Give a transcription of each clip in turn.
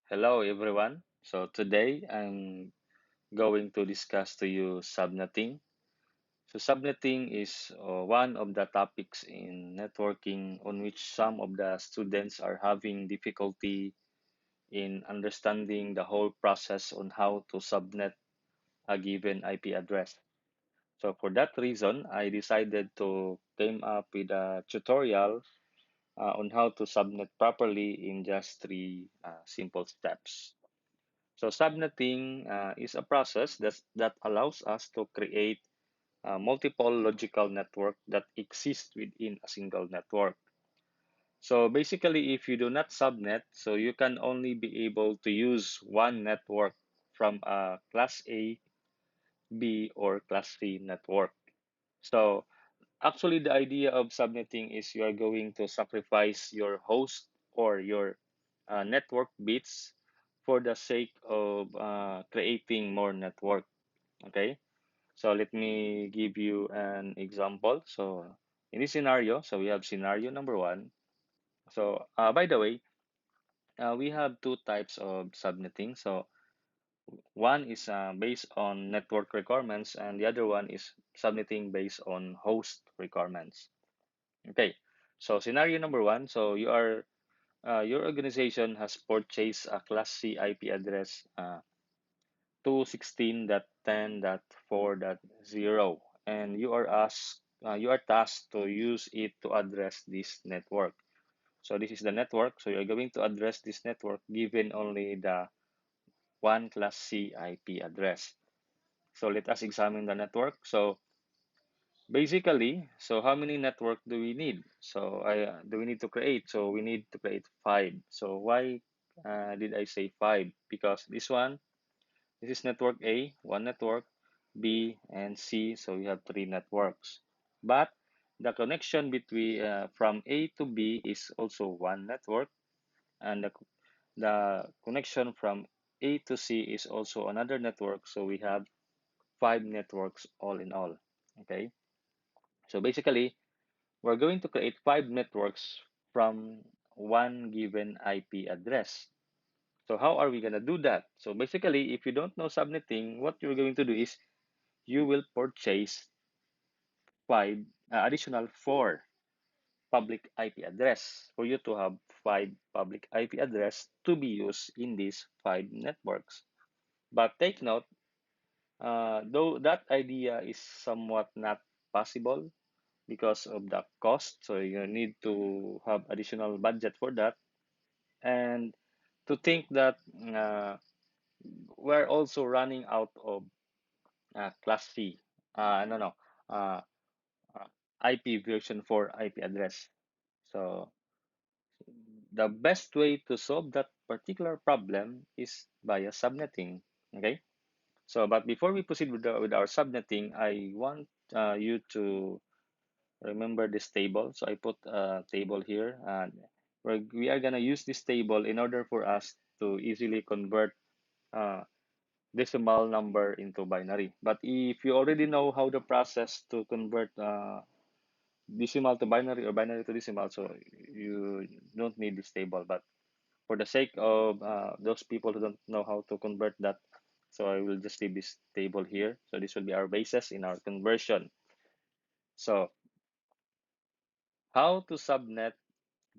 Hello everyone. So today I'm going to discuss to you subnetting. So subnetting is one of the topics in networking on which some of the students are having difficulty in understanding the whole process on how to subnet a given IP address. So for that reason, I decided to came up with a tutorial on how to subnet properly in just three simple steps. So subnetting is a process that allows us to create multiple logical network that exist within a single network. So basically, if you do not subnet, so you can only be able to use one network from a class A, B, or class C network. So actually, the idea of subnetting is you are going to sacrifice your host or your network bits for the sake of creating more network. Okay, so let me give you an example. So in this scenario, so we have scenario number one. So by the way, we have two types of subnetting. So one is based on network requirements, and the other one is subnetting based on host requirements. Okay, so scenario number one. So your organization has purchased a Class C IP address 216.10.4.0, and you are tasked to use it to address this network. So this is the network. So you're going to address this network given only the one Class C IP address. So let us examine the network. So basically, so how many network do we need? So I do we need to create? So we need to create five. So why did I say five? Because this is network A, one network, B and C. So we have three networks. But the connection between from A to B is also one network, and the connection from A to C is also another network. So we have five networks all in all. Okay. So basically, we're going to create five networks from one given IP address. So how are we going to do that? So basically, if you don't know subnetting, what you're going to do is you will purchase five additional four public IP address for you to have five public IP address to be used in these five networks. But take note, though that idea is somewhat not possible because of the cost, so you need to have additional budget for that, and to think that we're also running out of class C, no, no, uh, uh, IP version 4 IP address. So the best way to solve that particular problem is via subnetting. Okay. So, but before we proceed with, with our subnetting, I want you to remember this table. So I put a table here, and we are gonna use this table in order for us to easily convert uh, decimal number into binary. But if you already know how the process to convert decimal to binary or binary to decimal, so you don't need this table. But for the sake of those people who don't know how to convert that, so I will just leave this table here. So this will be our basis in our conversion. So how to subnet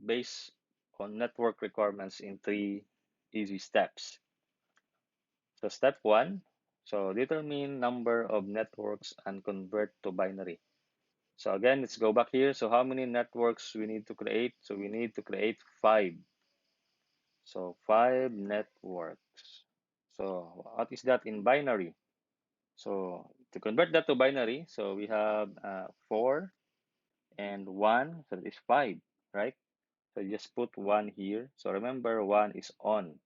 based on network requirements in three easy steps. So step one, so determine number of networks and convert to binary. So again, let's go back here. So how many networks we need to create? So we need to create five. So five networks. So what is that in binary? So to convert that to binary, so we have four and one, so that is five, right? So just put one here. So remember, one is on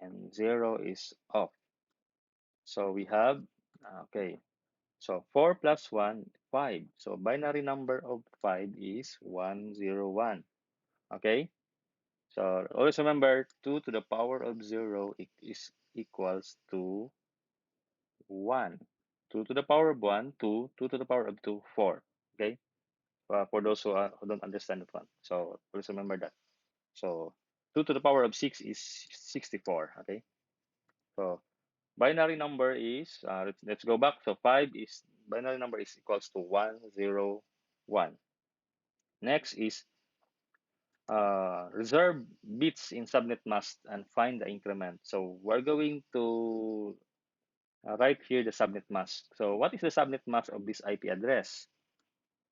and zero is off. So we have, okay, so 4 plus 1, 5. So binary number of 5 is 101. Okay? So always remember 2 to the power of 0 is equals to 1. 2 to the power of 1, 2. 2 to the power of 2, 4. Okay? For those who don't understand that one. So always remember that. So 2 to the power of 6 is 64. Okay, so binary number is, let's go back. So 5 is, binary number is equals to 101. Next is reserve bits in subnet mask and find the increment. So we're going to write here the subnet mask. So what is the subnet mask of this IP address?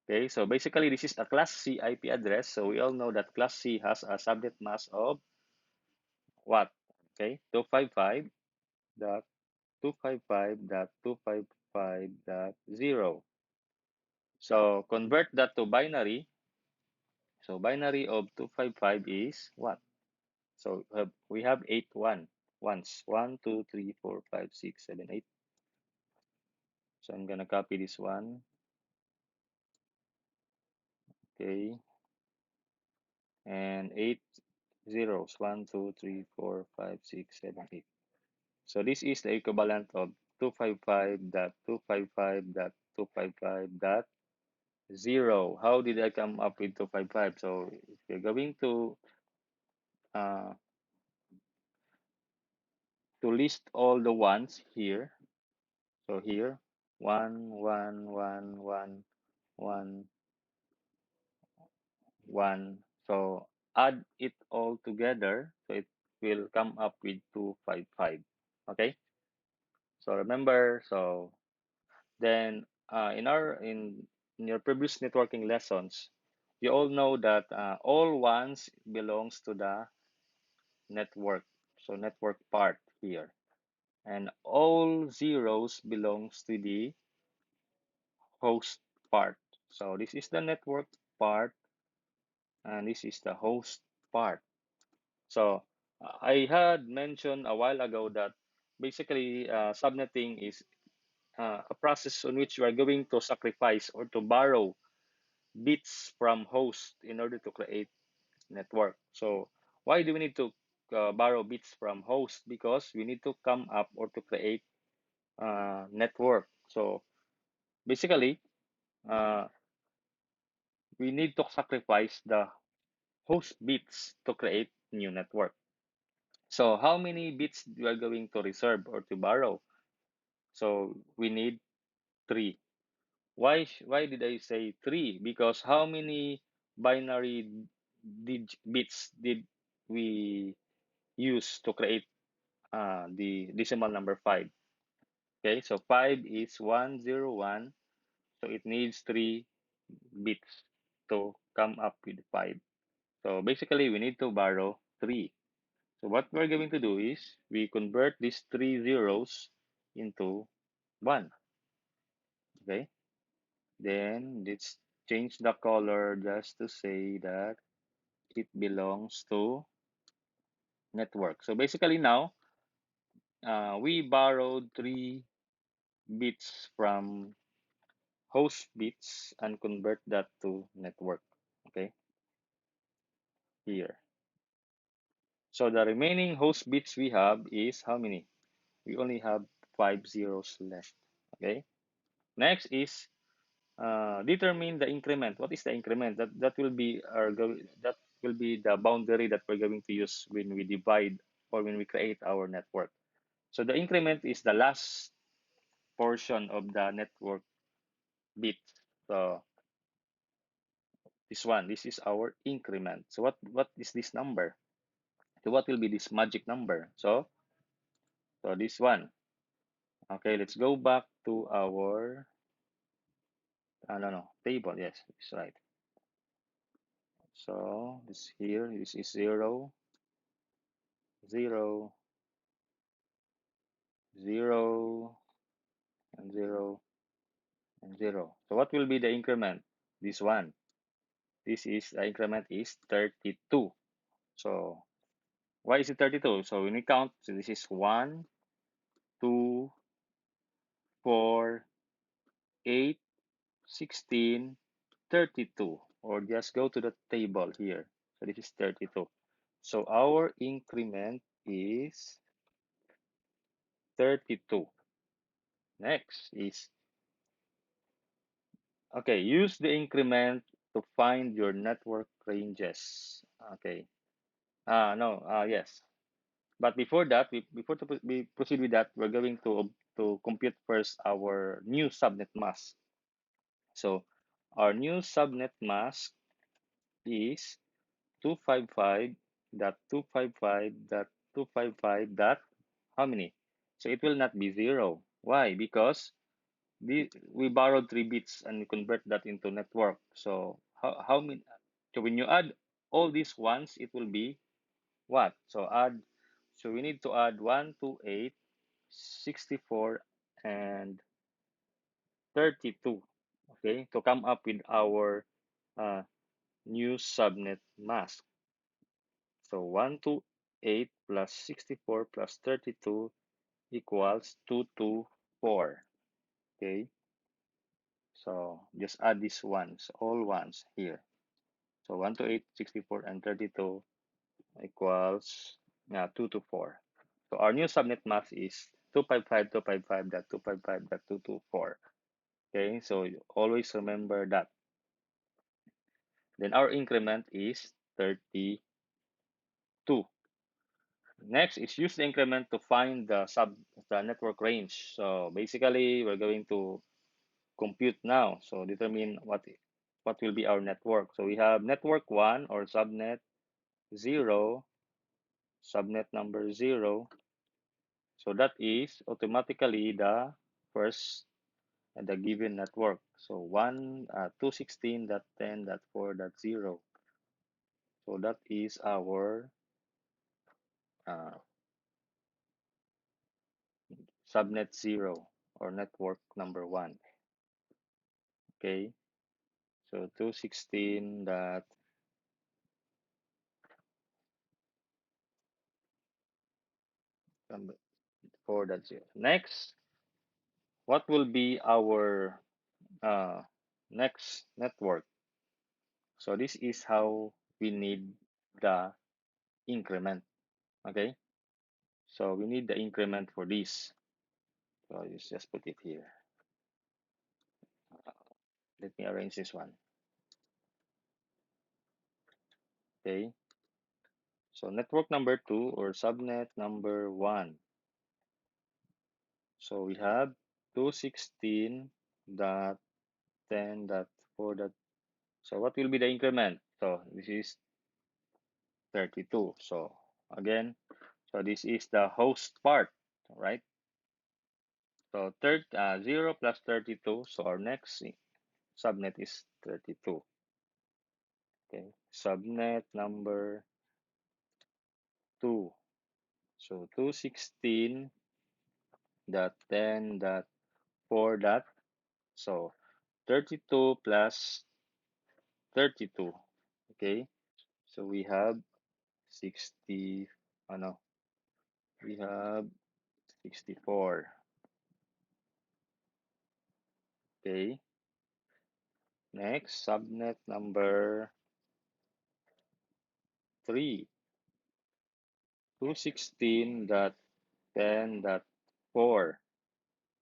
Okay, so basically this is a class C IP address. So we all know that class C has a subnet mask of what? Okay, 255.255.255.0. So convert that to binary. So binary of 255 is what? So we have 8 ones. 1, 2, 3, 4, 5, 6, 7, 8. So I'm gonna copy this one. Okay. And 8 zeros. 1, 2, 3, 4, 5, 6, 7, 8. So this is the equivalent of 255.255.255.0. How did I come up with 255? So if you're going uh, to list all the ones here, so here, 1, 1, 1, 1, 1, 1. So add it all together, so it will come up with 255. Okay? So remember, so then in your previous networking lessons, you all know that all ones belongs to the network. So network part here. And all zeros belongs to the host part. So this is the network part and this is the host part. So I had mentioned a while ago that basically subnetting is a process on which you are going to sacrifice or to borrow bits from host in order to create network. So why do we need to borrow bits from host? Because we need to come up or to create network. So basically, uh, we need to sacrifice the host bits to create new network. So how many bits we are going to reserve or to borrow? So we need 3. Why did I say 3? Because how many binary bits did we use to create the decimal number 5? Okay, so 5 is 101, so it needs 3 bits to come up with 5. So basically, we need to borrow 3. So what we're going to do is we convert these 3 zeros into 1. Okay, then let's change the color just to say that it belongs to network. So basically now, we borrowed 3 bits from host bits and convert that to network. Okay, here. So the remaining host bits we have is how many? We only have 5 zeros left. Okay, next is determine the increment. What is the increment? That will be that will be the boundary that we're going to use when we divide or when we create our network. So the increment is the last portion of the network bit. So this one, this is our increment. So what is this number? So what will be this magic number? So this one. Okay, let's go back to our no, table. Yes, it's right. So this here, this is 0, 0, 0, and 0, and 0. So what will be the increment? This one. This is the increment is 32. So why is it 32? So when we count, so this is 1, 2, 4, 8, 16, 32. Or just go to the table here. So this is 32. So our increment is 32. Next is, okay, use the increment to find your network ranges. Okay, No, yes. But before that, before we proceed with that, we're going to compute first our new subnet mask. So our new subnet mask is 255.255.255 dot how many? So it will not be zero. Why? Because we borrowed 3 bits and we convert that into network. So how many? So when you add all these ones, it will be what? So we need to add 128, 64, and 32. Okay, to come up with our uh, new subnet mask. So 128 plus 64 plus 32 equals 224. Okay, so just add these ones, all ones here. So 128, 64, and 32 equals 224. So our new subnet mask is 255.255.224. Okay, so you always remember that. Then our increment is 32. Next is use the increment to find the network range. So basically, we're going to compute now. So determine what will be our network. So we have network 1 or subnet 0, subnet number 0. So that is automatically the first and the given network. So 216.10.4.0. So that is our uh, subnet 0 or network number 1. Okay. So 216.4.0. Next, what will be our next network? So this is how we need the increment. Okay. So we need the increment for this. So just put it here. Let me arrange this one. Okay. So network number 2 or subnet number 1. So we have 216.10.4. So what will be the increment? So this is 32. So again, so this is the host part, right? So 0 plus 32. So our next subnet is 32. Okay. Subnet number 2. So 216.10.4. So 32 plus 32. Okay. So we have 60. No, we have 64. Okay. Next, subnet number 3. 216.10.4.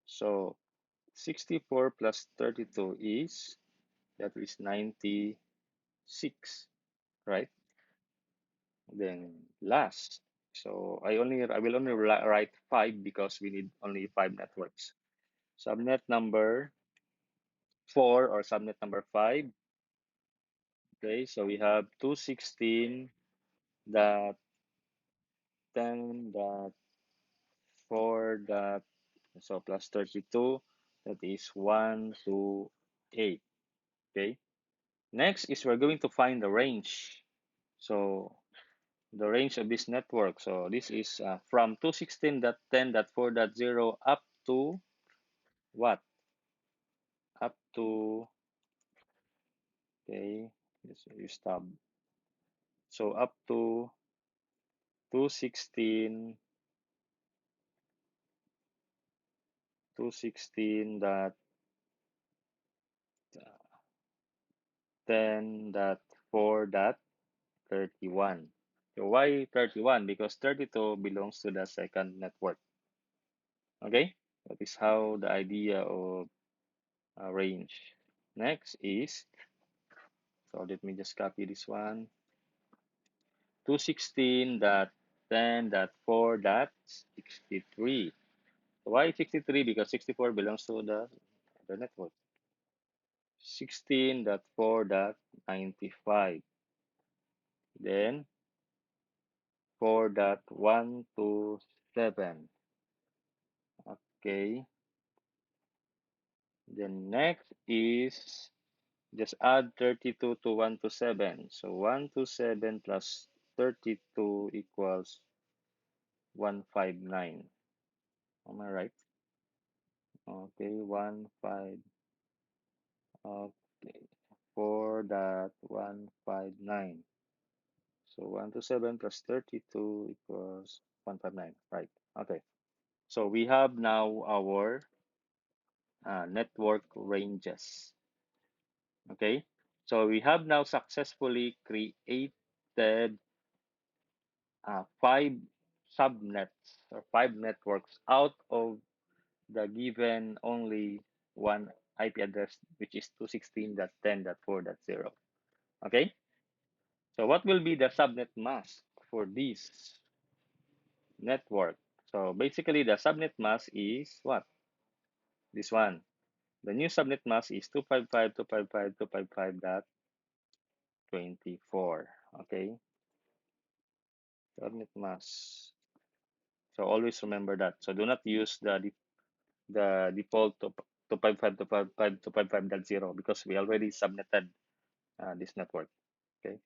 So 64 plus 32 that is 96, right? Then last. So I will only write 5 because we need only 5 networks. Subnet number 4 or subnet number 5. Okay, so we have 216.10.4. So plus 32, that is 128. Okay. Next is we're going to find the range. So the range of this network. So this is from 216.10.4.0 up to what? Up to, okay, you stop. So up to 216, 216.10.4.31. So why 31? Because 32 belongs to the second network. Okay, that is how the idea of range. Next is, so let me just copy this one. 216.10.4.63. Why 63? Because 64 belongs to the network. 16.4.95. Then 4.127. Okay. Then next is just add 32 to 127. So 127 plus 32 equals 159. Am I right? Okay, 15. Okay, 4.159. So 127 plus 32 equals 159. Right. Okay. So we have now our network ranges. Okay. So we have now successfully created five subnets or five networks out of the given only one IP address, which is 216.10.4.0. Okay. So what will be the subnet mask for this network? So basically the subnet mask is what? This one. The new subnet mask is 255.255.255.24. Okay, subnet mask. So always remember that. So do not use the default to 255.255.255.0 because we already subnetted this network. Okay.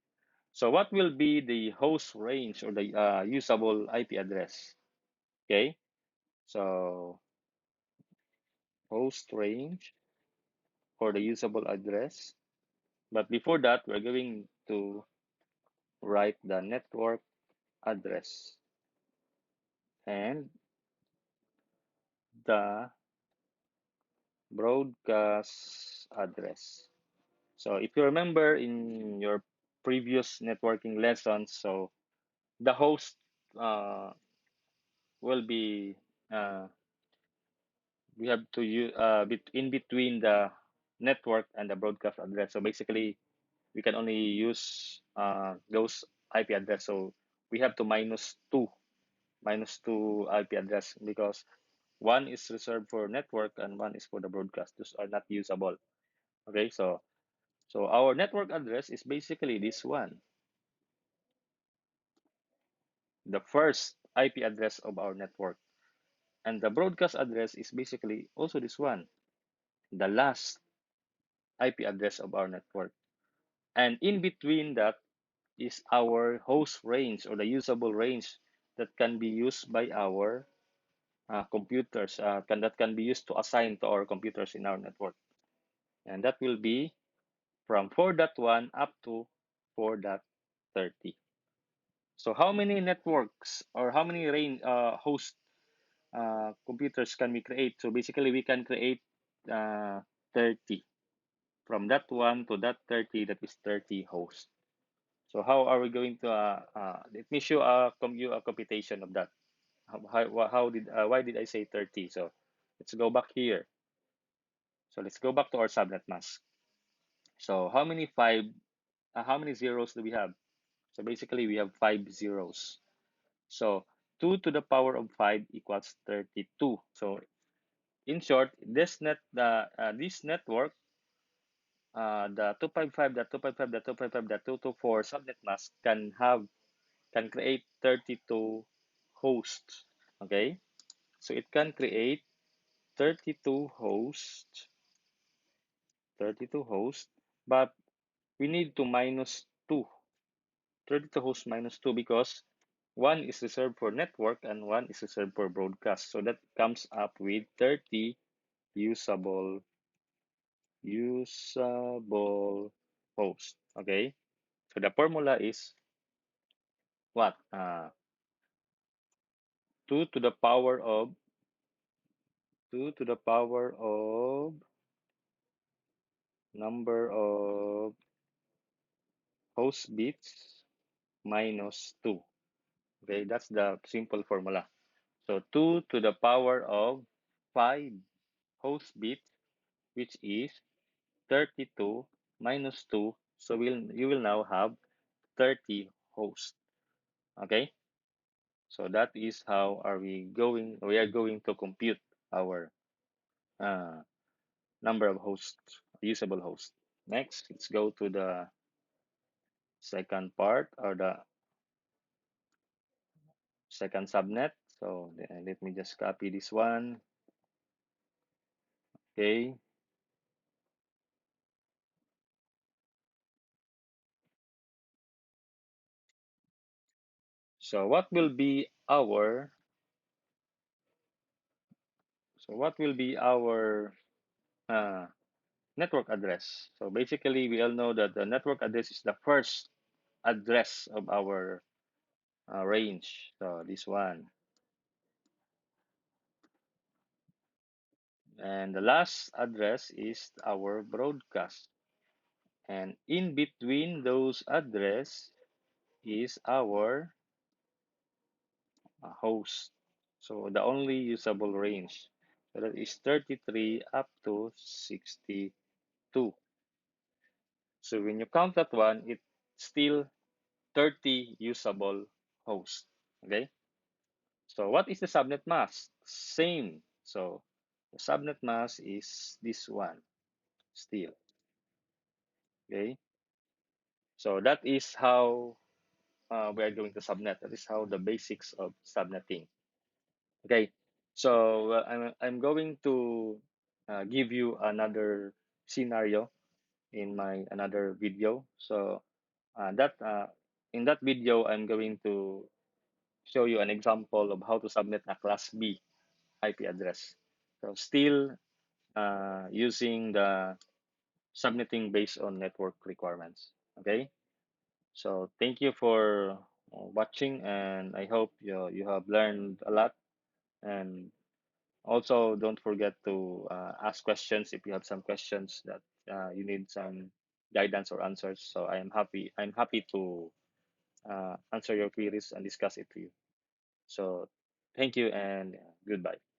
So what will be the host range or the usable IP address? Okay. So host range for the usable address. But before that, we're going to write the network address and the broadcast address. So if you remember in your previous networking lessons, so the host uh, will be we have to use in between the network and the broadcast address. So basically, we can only use those IP address. So we have to minus two IP address because one is reserved for network and one is for the broadcast. Those are not usable. Okay, so our network address is basically this one, the first IP address of our network, and the broadcast address is basically also this one, the last IP address of our network. And in between that is our host range or the usable range that can be used by our computers, that can be used to assign to our computers in our network. And that will be from 4.1 up to 4.30. So how many networks or how many host computers can we create? So basically, we can create 30. From that one to that 30, that is 30 hosts. So how are we going to, let me show you a computation of that. How did, why did I say 30? So let's go back here. So let's go back to our subnet mask. So how many zeros do we have? So basically, we have five zeros. So 2 to the power of 5 equals 32. So in short, this network, the 255.255.255.224 subnet mask can create 32 hosts. Okay, so it can create 32 hosts, 32 hosts, but we need to minus 2, 32 hosts minus 2 because one is reserved for network and one is reserved for broadcast. So that comes up with 30 usable usable host. Okay, so the formula is what? 2 to the power of 2 to the power of number of host bits minus 2. Okay, that's the simple formula. So 2 to the power of 5 host bits, which is 32 minus 2. So you will now have 30 hosts. Okay, so that is how are we are going to compute our uh, number of hosts, usable hosts. Next, let's go to the second part, or the second subnet. So let me just copy this one. Okay, so what will be our uh, network address? So basically, we all know that the network address is the first address of our range. So this one, and the last address is our broadcast, and in between those address is our host. So the only usable range. So that is 33 up to 62. So when you count that one, it's still 30 usable hosts. Okay. So what is the subnet mask? Same. So the subnet mask is this one still. Okay. So that is how we are going to subnet. That is how the basics of subnetting. Okay, so I'm going to give you another scenario in my another video. So that in that video, I'm going to show you an example of how to subnet a Class B IP address. So still using the subnetting based on network requirements. Okay, so thank you for watching, and I hope you have learned a lot. And also, don't forget to ask questions if you have some questions that you need some guidance or answers. So I'm happy to answer your queries and discuss it to you. So thank you and goodbye.